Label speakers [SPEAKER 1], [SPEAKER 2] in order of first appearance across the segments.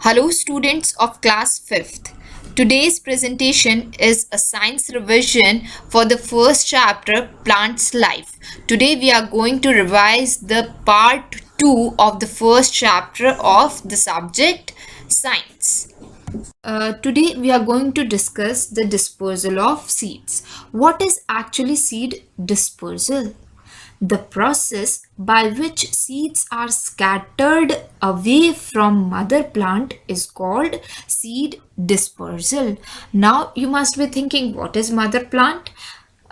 [SPEAKER 1] Hello students of class 5th. Today's presentation is a science revision for the first chapter Plants Life. Today we are going to revise the part 2 of the first chapter of the subject science. Today we are going to discuss the dispersal of seeds. What is actually seed dispersal? The process by which seeds are scattered away from mother plant is called seed dispersal. Now you must be thinking, what is mother plant?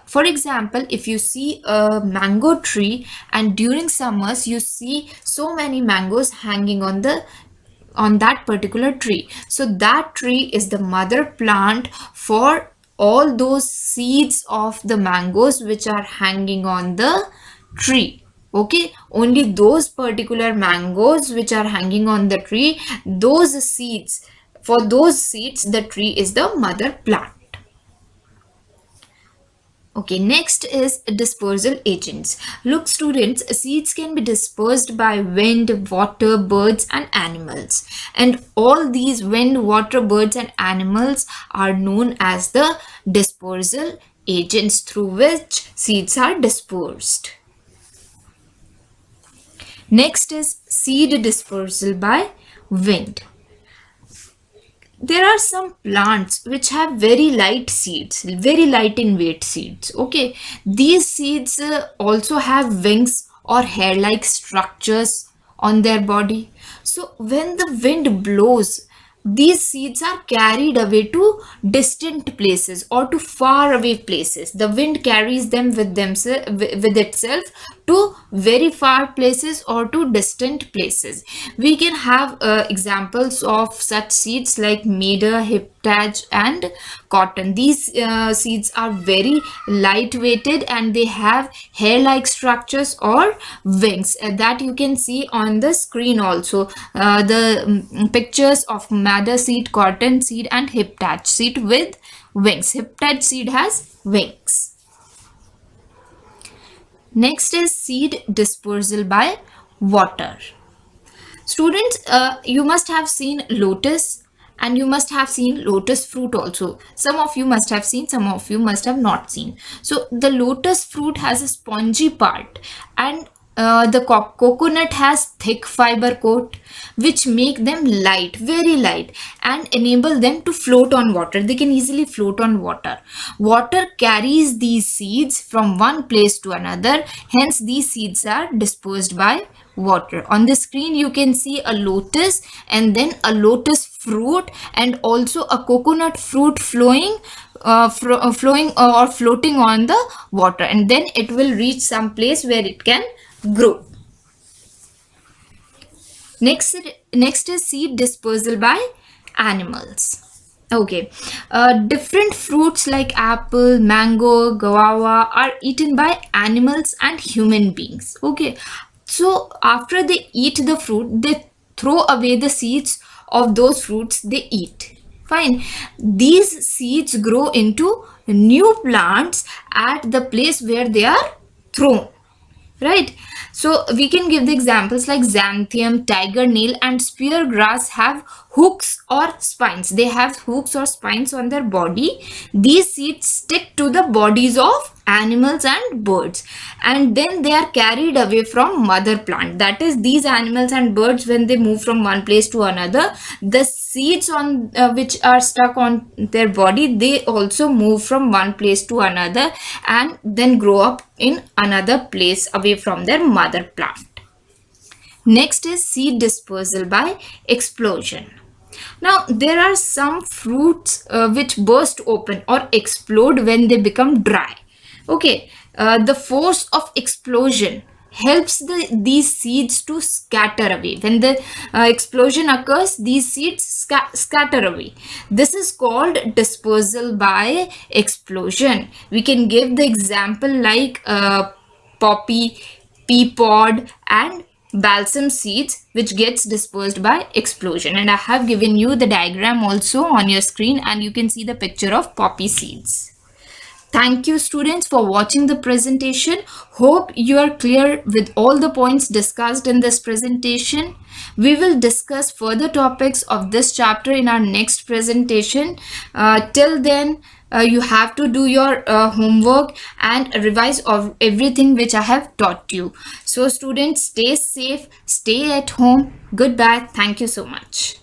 [SPEAKER 1] For example, if you see a mango tree and during summers you see so many mangoes hanging on that particular tree, so that tree is the mother plant for all those seeds of the mangoes which are hanging on the tree. Okay, only those particular mangoes which are hanging on the tree, those seeds, for those seeds the tree is the mother plant. Okay, next is dispersal agents. Look students, seeds can be dispersed by wind, water, birds and animals. And all these wind, water, birds and animals are known as the dispersal agents through which seeds are dispersed. Next is seed dispersal by wind. There are some plants which have very light seeds, very light in weight seeds. Okay, these seeds also have wings or hair-like structures on their body. So when the wind blows, these seeds are carried away to distant places or to far away places. The wind carries them with itself to very far places or to distant places. We can have examples of such seeds like maida, hiptach and cotton. These seeds are very light-weighted and they have hair-like structures or wings that you can see on the screen also. The pictures of maida seed, cotton seed and hiptach seed with wings. Hiptach seed has wings. Next is seed dispersal by water. Students, you must have seen lotus and you must have seen lotus fruit also. Some of you must have seen, some of you must have not seen. So the lotus fruit has a spongy part and the coconut has thick fiber coat which make them light, very light, and enable them to float on water. They can easily float on water. Water carries these seeds from one place to another, hence these seeds are dispersed by water. On the screen you can see a lotus and then a lotus fruit and also a coconut fruit flowing or floating on the water, and then it will reach some place where it can grow. Next is seed dispersal by animals. Okay, different fruits like apple, mango, guava are eaten by animals and human beings. Okay, so after they eat the fruit, they throw away the seeds of those fruits they eat. Fine. These seeds grow into new plants at the place where they are thrown. Right, so we can give the examples like xanthium, tiger nail and spear grass have hooks or spines. They have hooks or spines on their body. These seeds stick to the bodies of animals and birds and then they are carried away from mother plant. That is, these animals and birds, when they move from one place to another, the seeds on which are stuck on their body, they also move from one place to another and then grow up in another place away from their mother plant. Next is seed dispersal by explosion. Now there are some fruits which burst open or explode when they become dry. Okay, the force of explosion helps these seeds to scatter away. When the explosion occurs, these seeds scatter away. This is called dispersal by explosion. We can give the example like poppy, pea pod and balsam seeds which gets dispersed by explosion, and I have given you the diagram also on your screen and you can see the picture of poppy seeds. Thank you, students, for watching the presentation. Hope you are clear with all the points discussed in this presentation. We will discuss further topics of this chapter in our next presentation. Till then, you have to do your homework and revise of everything which I have taught you. So, students, stay safe, stay at home. Goodbye. Thank you so much.